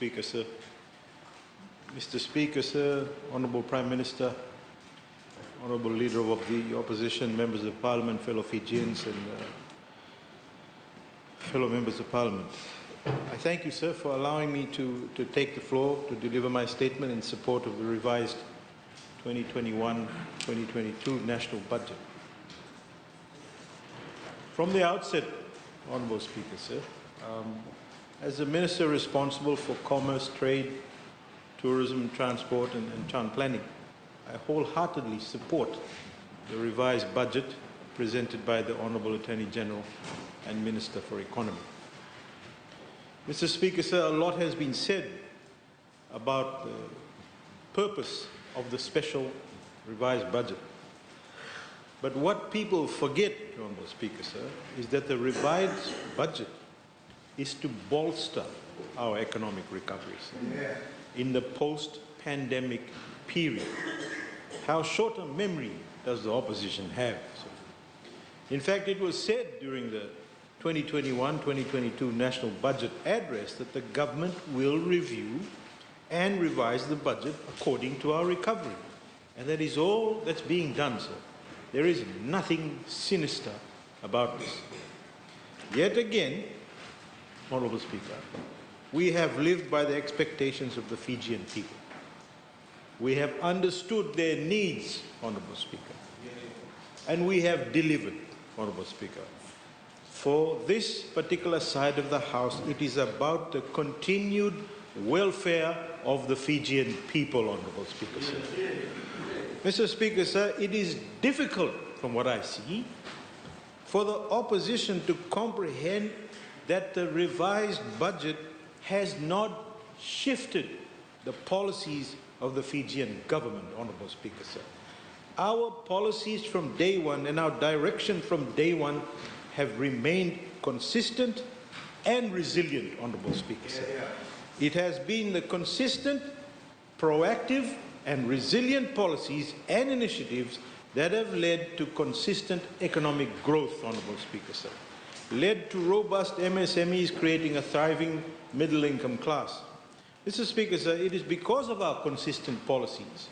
Speaker, sir. Mr. Speaker, sir, Honourable Prime Minister, Honourable Leader of the Opposition, Members of Parliament, fellow Fijians and fellow Members of Parliament. I thank you, sir, for allowing me to take the floor to deliver my statement in support of the revised 2021-2022 national budget. From the outset, Honourable Speaker, sir, as the Minister responsible for Commerce, Trade, Tourism, Transport and Town Planning, I wholeheartedly support the revised budget presented by the Honourable Attorney General and Minister for Economy. Mr. Speaker, sir, a lot has been said about the purpose of the special revised budget. But what people forget, Honourable Speaker, sir, is that the revised budget is to bolster our economic recovery in the post-pandemic period. How short a memory does the opposition have? In fact, it was said during the 2021-2022 national budget address that the government will review and revise the budget according to our recovery. And that is all that's being done, sir. There is nothing sinister about this. Yet again, Honourable Speaker, we have lived by the expectations of the Fijian people. We have understood their needs, Honourable Speaker, and we have delivered, Honourable Speaker. For this particular side of the House, it is about the continued welfare of the Fijian people, Honourable Speaker, sir. Mr. Speaker, sir, it is difficult, from what I see, for the opposition to comprehend that the revised budget has not shifted the policies of the Fijian government, Honourable Speaker, sir. Our policies from day one and our direction from day one have remained consistent and resilient, Honourable Speaker, sir. It has been the consistent, proactive and resilient policies and initiatives that have led to consistent economic growth, Honourable Speaker, sir. Led to robust MSMEs creating a thriving middle-income class. Mr. Speaker, sir, it is because of our consistent policies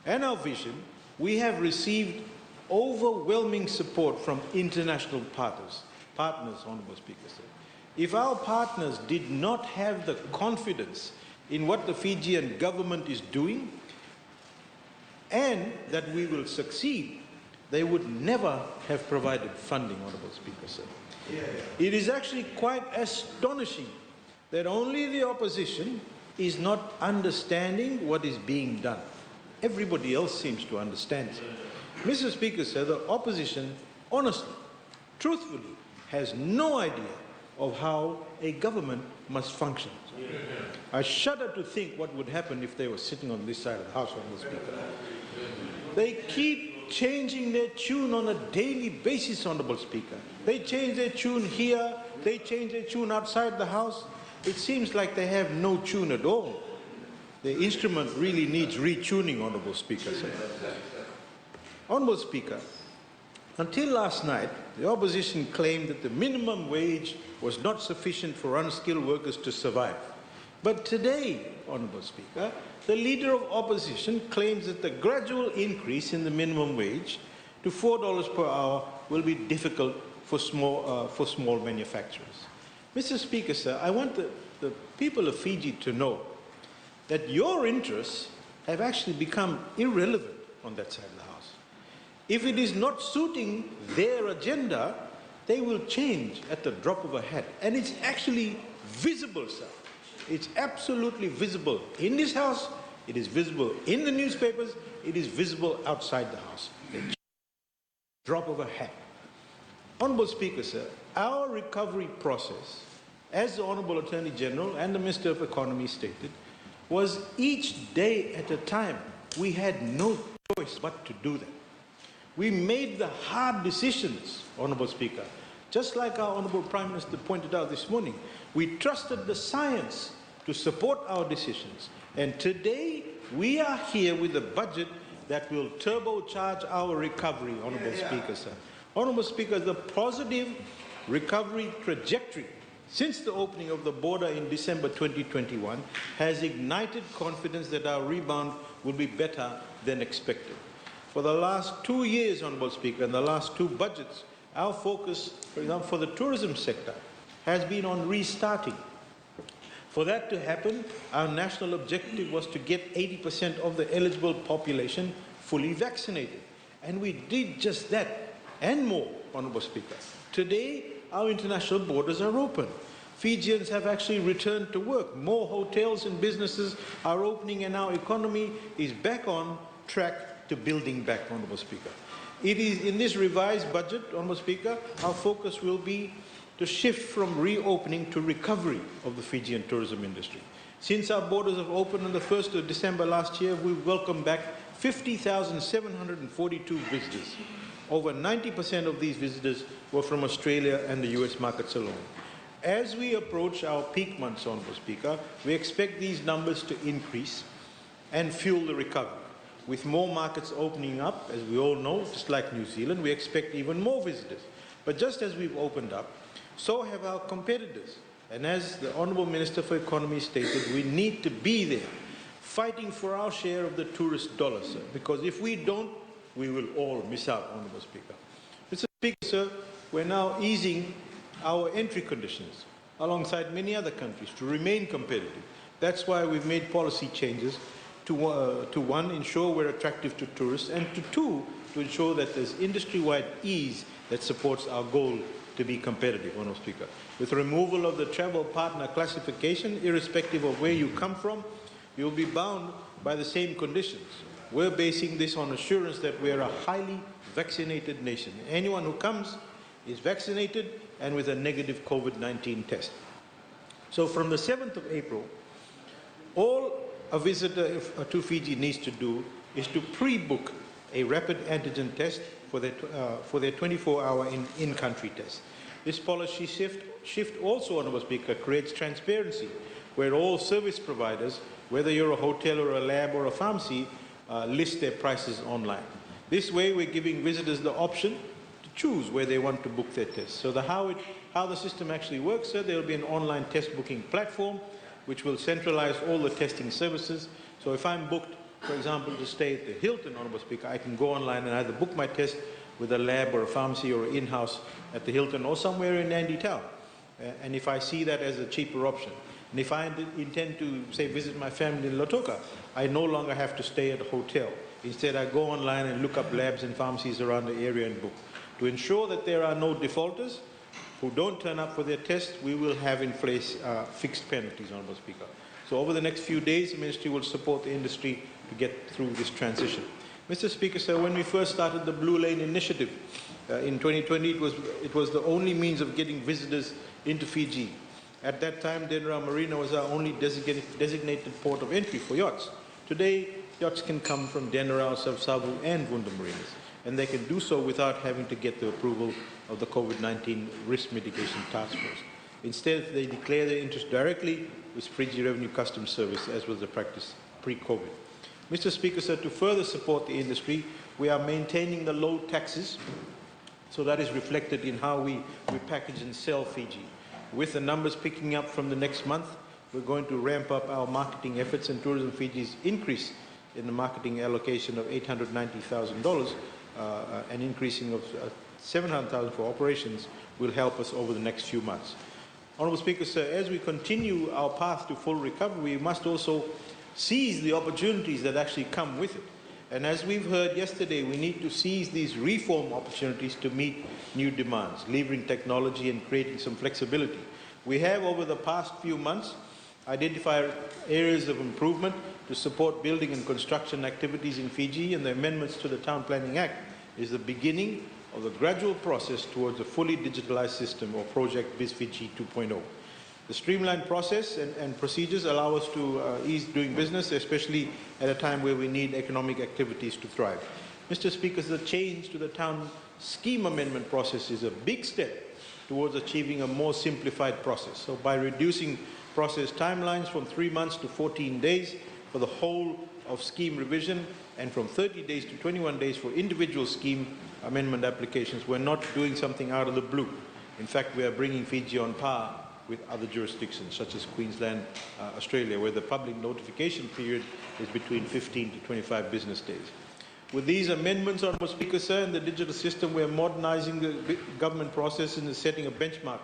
and our vision we have received overwhelming support from international partners, Honourable Speaker, sir. If our partners did not have the confidence in what the Fijian government is doing and that we will succeed, they would never have provided funding, Honourable Speaker, sir. It is actually quite astonishing that only the opposition is not understanding what is being done. Everybody else seems to understand it. Mr. Speaker, sir, the opposition, honestly, truthfully, has no idea of how a government must function. I shudder to think what would happen if they were sitting on this side of the House, Honourable Speaker. They keep changing their tune on a daily basis, Honourable Speaker. They change their tune here, they change their tune outside the House. It seems like they have no tune at all. The instrument really needs retuning, Honourable Speaker. Honourable Speaker, until last night, the opposition claimed that the minimum wage was not sufficient for unskilled workers to survive. But today, Honourable Speaker, the Leader of Opposition claims that the gradual increase in the minimum wage to $4 per hour will be difficult for small manufacturers. Mr. Speaker, sir, I want the people of Fiji to know that your interests have actually become irrelevant on that side of the House. If it is not suiting their agenda, they will change at the drop of a hat. And it's actually visible, sir. It's absolutely visible in this House, it is visible in the newspapers, it is visible outside the House. The drop of a hat. Honourable Speaker, sir, our recovery process, as the Honourable Attorney General and the Minister of Economy stated, was each day at a time. We had no choice but to do that. We made the hard decisions, Honourable Speaker. Just like our Honourable Prime Minister pointed out this morning, we trusted the science to support our decisions. And today, we are here with a budget that will turbocharge our recovery, Honourable Speaker, sir. Honourable Speaker, the positive recovery trajectory since the opening of the border in December 2021 has ignited confidence that our rebound will be better than expected. For the last 2 years, Honourable Speaker, and the last 2 budgets, our focus, for example, for the tourism sector, has been on restarting. For that to happen, our national objective was to get 80% of the eligible population fully vaccinated. And we did just that and more, Honourable Speaker. Today, our international borders are open. Fijians have actually returned to work. More hotels and businesses are opening, and our economy is back on track to building back, Honourable Speaker. It is in this revised budget, Honourable Speaker, our focus will be to shift from reopening to recovery of the Fijian tourism industry. Since our borders have opened on the 1st of December last year, we've welcomed back 50,742 visitors. Over 90% of these visitors were from Australia and the US markets alone. As we approach our peak months, Honourable Speaker, we expect these numbers to increase and fuel the recovery. With more markets opening up, as we all know, just like New Zealand, we expect even more visitors. But just as we've opened up, so have our competitors. And as the Honourable Minister for Economy stated, we need to be there, fighting for our share of the tourist dollar, sir. Because if we don't, we will all miss out, Honourable Speaker. Mr. Speaker, sir, we're now easing our entry conditions alongside many other countries to remain competitive. That's why we've made policy changes to one, ensure we're attractive to tourists, and to two, to ensure that there's industry-wide ease that supports our goal to be competitive, Honourable Speaker. With removal of the travel partner classification, irrespective of where you come from, you'll be bound by the same conditions. We're basing this on assurance that we're a highly vaccinated nation. Anyone who comes is vaccinated and with a negative COVID-19 test. So from the 7th of April, all a visitor to Fiji needs to do is to pre-book a rapid antigen test for their 24-hour in-country test. This policy shift also, Honourable Speaker, creates transparency, where all service providers, whether you're a hotel or a lab or a pharmacy, list their prices online. This way, we're giving visitors the option to choose where they want to book their tests. So how the system actually works, sir, there will be an online test booking platform which will centralize all the testing services. So if I'm booked, for example, to stay at the Hilton, Honourable Speaker, I can go online and either book my test with a lab or a pharmacy or in-house at the Hilton or somewhere in Nandi Town. And if I see that as a cheaper option, and if I intend to, say, visit my family in Lautoka, I no longer have to stay at a hotel. Instead, I go online and look up labs and pharmacies around the area and book. To ensure that there are no defaulters who don't turn up for their test, we will have in place fixed penalties, Honourable Speaker. So over the next few days, the Ministry will support the industry to get through this transition. Mr. Speaker, sir, when we first started the Blue Lane Initiative in 2020, it was the only means of getting visitors into Fiji. At that time, Denra Marina was our only designated port of entry for yachts. Today, yachts can come from Denra, Savsavu, and Vunda Marinas, and they can do so without having to get the approval of the COVID-19 Risk Mitigation Task Force. Instead, they declare their interest directly with Fiji Revenue Customs Service, as was the practice pre-COVID. Mr. Speaker, sir, to further support the industry, we are maintaining the low taxes, so that is reflected in how we package and sell Fiji. With the numbers picking up from the next month, we're going to ramp up our marketing efforts, and Tourism Fiji's increase in the marketing allocation of $890,000, an increasing of $700,000 for operations, will help us over the next few months. Honourable Speaker, sir, as we continue our path to full recovery, we must also seize the opportunities that actually come with it. And as we've heard yesterday, we need to seize these reform opportunities to meet new demands, leveraging technology and creating some flexibility. We have, over the past few months, identified areas of improvement to support building and construction activities in Fiji, and the amendments to the Town Planning Act is the beginning of the gradual process towards a fully digitalized system, or Project BizFiji 2.0. The streamlined process and procedures allow us to ease doing business, especially at a time where we need economic activities to thrive. Mr. Speaker, the change to the town scheme amendment process is a big step towards achieving a more simplified process. So by reducing process timelines from 3 months to 14 days for the whole of scheme revision, and from 30 days to 21 days for individual scheme amendment applications, we're not doing something out of the blue. In fact, we are bringing Fiji on par with other jurisdictions, such as Queensland, Australia, where the public notification period is between 15 to 25 business days. With these amendments, Honourable Speaker, sir, in the digital system, we are modernising the government process and setting a benchmark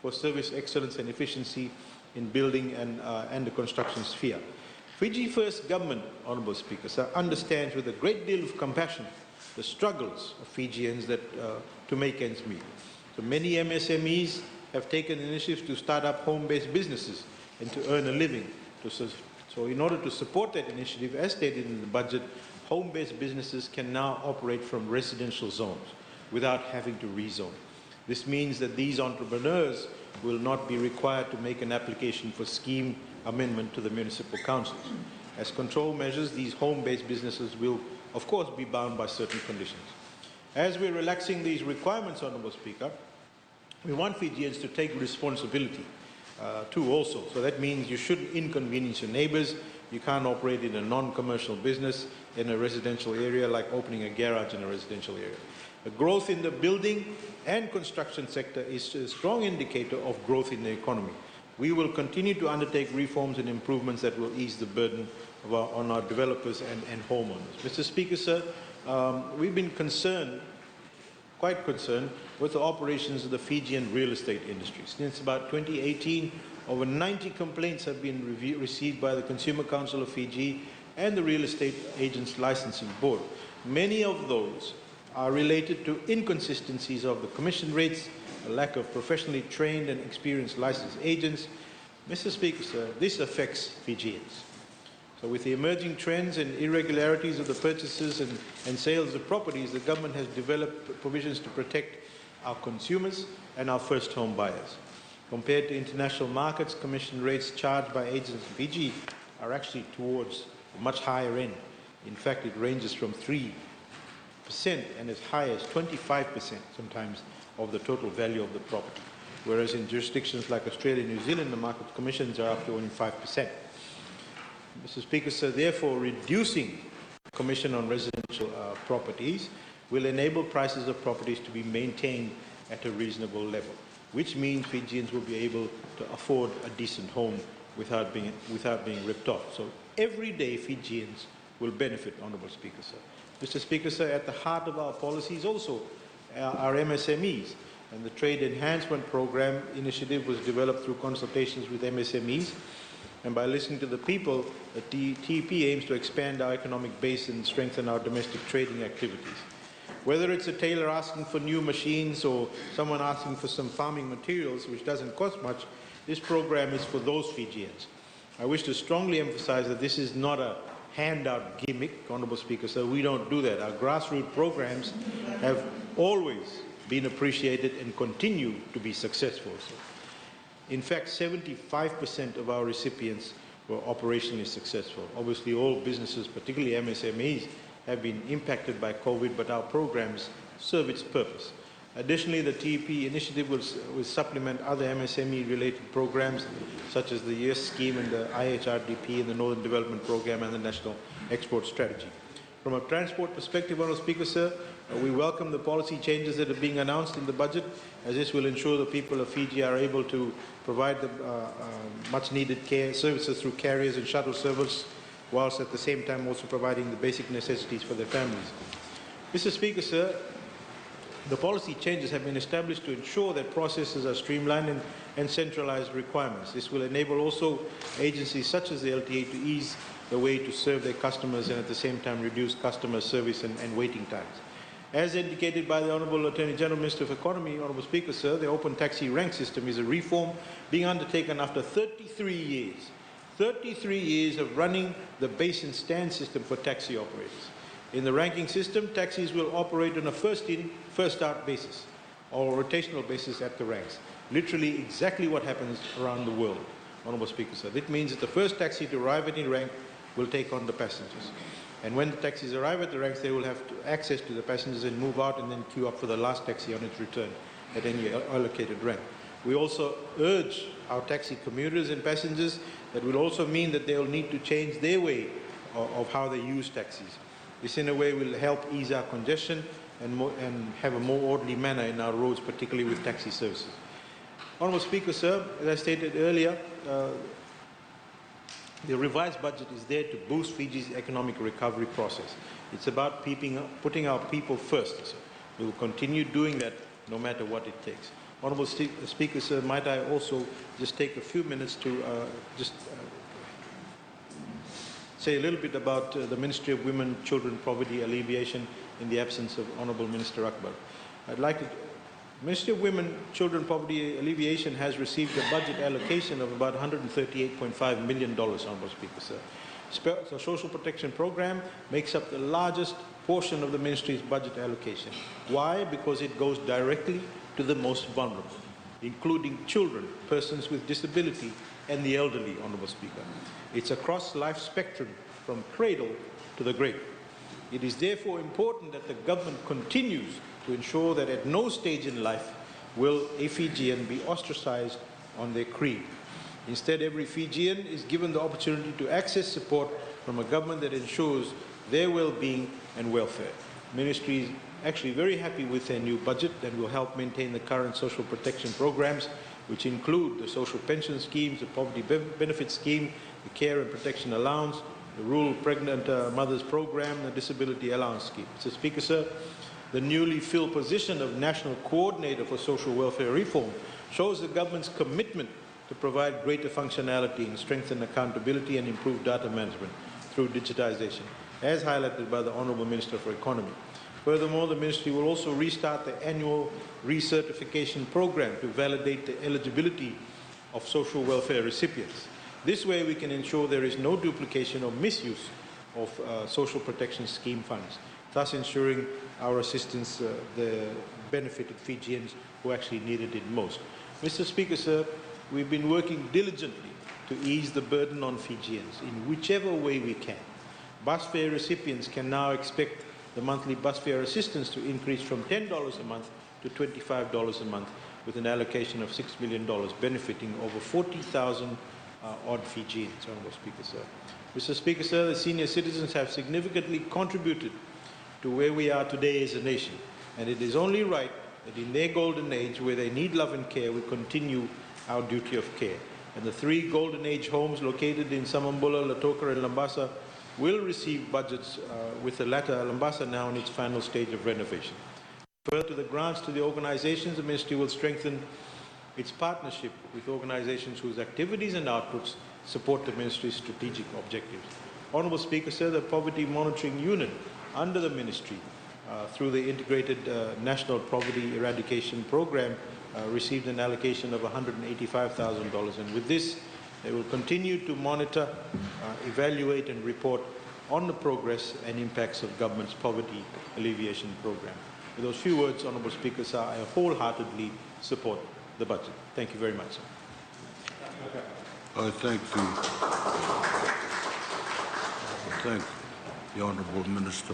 for service excellence and efficiency in building and the construction sphere. Fiji First Government, Honourable Speaker, sir, understands with a great deal of compassion the struggles of Fijians to make ends meet. So many MSMEs have taken initiatives to start up home-based businesses and to earn a living. So in order to support that initiative, as stated in the budget, home-based businesses can now operate from residential zones without having to rezone. This means that these entrepreneurs will not be required to make an application for scheme amendment to the municipal councils. As control measures, these home-based businesses will, of course, be bound by certain conditions. As we're relaxing these requirements, Honourable Speaker, we want Fijians to take responsibility too also. So that means you shouldn't inconvenience your neighbours. You can't operate in a non-commercial business in a residential area like opening a garage in a residential area. The growth in the building and construction sector is a strong indicator of growth in the economy. We will continue to undertake reforms and improvements that will ease the burden on our developers and homeowners. Mr. Speaker, sir, we've been quite concerned with the operations of the Fijian real estate industry. Since about 2018, over 90 complaints have been received by the Consumer Council of Fiji and the Real Estate Agents Licensing Board. Many of those are related to inconsistencies of the commission rates, a lack of professionally trained and experienced licensed agents. Mr. Speaker, sir, this affects Fijians. So with the emerging trends and irregularities of the purchases and sales of properties, the government has developed provisions to protect our consumers and our first home buyers. Compared to international markets, commission rates charged by agents in Fiji are actually towards a much higher end. In fact, it ranges from 3% and as high as 25% sometimes of the total value of the property, whereas in jurisdictions like Australia and New Zealand, the market commissions are up to only 5%. Mr. Speaker, so therefore reducing commission on residential properties will enable prices of properties to be maintained at a reasonable level, which means Fijians will be able to afford a decent home without being ripped off. So every day Fijians will benefit, Honourable Speaker, sir. Mr. Speaker, sir, at the heart of our policies also are MSMEs, and the Trade Enhancement Program initiative was developed through consultations with MSMEs. And by listening to the people, the TEP aims to expand our economic base and strengthen our domestic trading activities. Whether it's a tailor asking for new machines or someone asking for some farming materials, which doesn't cost much, this program is for those Fijians. I wish to strongly emphasize that this is not a handout gimmick, Honourable Speaker, so we don't do that. Our grassroots programs have always been appreciated and continue to be successful. So, in fact, 75% of our recipients were operationally successful. Obviously, all businesses, particularly MSMEs, have been impacted by COVID, but our programs serve its purpose. Additionally, the TEP initiative will supplement other MSME-related programs, such as the YES scheme and the IHRDP and the Northern Development Program and the National Export Strategy. From a transport perspective, Honourable Speaker, sir, we welcome the policy changes that are being announced in the budget, as this will ensure the people of Fiji are able to provide the much-needed care services through carriers and shuttle service, whilst at the same time also providing the basic necessities for their families. Mr. Speaker, sir, the policy changes have been established to ensure that processes are streamlined and centralized requirements. This will enable also agencies such as the LTA to ease the way to serve their customers and at the same time reduce customer service and waiting times. As indicated by the Honourable Attorney General, Minister of Economy, Honourable Speaker, sir, the open taxi rank system is a reform being undertaken after 33 years. 33 years of running the base and stand system for taxi operators. In the ranking system, taxis will operate on a first-in, first-out basis or rotational basis at the ranks. Literally exactly what happens around the world, Honourable Speaker, sir. That means that the first taxi to arrive at any rank will take on the passengers. And when the taxis arrive at the ranks, they will have access to the passengers and move out and then queue up for the last taxi on its return at any allocated rank. We also urge our taxi commuters and passengers that will also mean that they will need to change their way of how they use taxis. This in a way will help ease our congestion and have a more orderly manner in our roads, particularly with taxi services. Honourable Speaker, sir, as I stated earlier, the revised budget is there to boost Fiji's economic recovery process. It's about putting our people first. Sir. We will continue doing that no matter what it takes. Honourable Speaker, sir, might I also just take a few minutes to say a little bit about the Ministry of Women, Children, Poverty Alleviation in the absence of Honourable Minister Akbar. I'd like to Ministry of Women, Children, Poverty Alleviation has received a budget allocation of about $138.5 million, Honourable Speaker, sir. The Social Protection Program makes up the largest portion of the Ministry's budget allocation. Why? Because it goes directly to the most vulnerable, including children, persons with disability, and the elderly, Honourable Speaker. It's across life spectrum from cradle to the grave. It is therefore important that the government continues to ensure that at no stage in life will a Fijian be ostracized on their creed. Instead, every Fijian is given the opportunity to access support from a government that ensures their well-being and welfare. The Ministry is actually very happy with their new budget that will help maintain the current social protection programs, which include the social pension schemes, the poverty benefit scheme, the care and protection allowance, the rural pregnant mothers program, the disability allowance scheme. Mr. Speaker, sir, the newly filled position of National Coordinator for Social Welfare Reform shows the government's commitment to provide greater functionality and strengthen accountability and improve data management through digitization, as highlighted by the Honourable Minister for Economy. Furthermore, the Ministry will also restart the annual recertification program to validate the eligibility of social welfare recipients. This way we can ensure there is no duplication or misuse of social protection scheme funds, thus ensuring our assistance the benefited Fijians who actually needed it most. Mr. Speaker, sir, we've been working diligently to ease the burden on Fijians in whichever way we can. Bus fare recipients can now expect the monthly bus fare assistance to increase from $10 a month to $25 a month, with an allocation of $6 million, benefiting over 40,000 odd Fijians, Honourable Speaker, sir. Mr. Speaker, sir, the senior citizens have significantly contributed to where we are today as a nation, and it is only right that in their golden age, where they need love and care, we continue our duty of care. And the 3 Golden Age homes located in Samambula, Lautoka, and Lambasa will receive budgets, with the latter, Lambasa now in its final stage of renovation. Further to the grants to the organizations, the Ministry will strengthen its partnership with organizations whose activities and outputs support the Ministry's strategic objectives. Honourable Speaker, sir, the Poverty Monitoring Unit under the Ministry, through the Integrated National Poverty Eradication Program, received an allocation of $185,000, and with this, they will continue to monitor, evaluate and report on the progress and impacts of government's poverty alleviation program. With those few words, Honourable Speaker, sir, I wholeheartedly support the budget. Thank you very much, sir. I thank the Honourable Minister.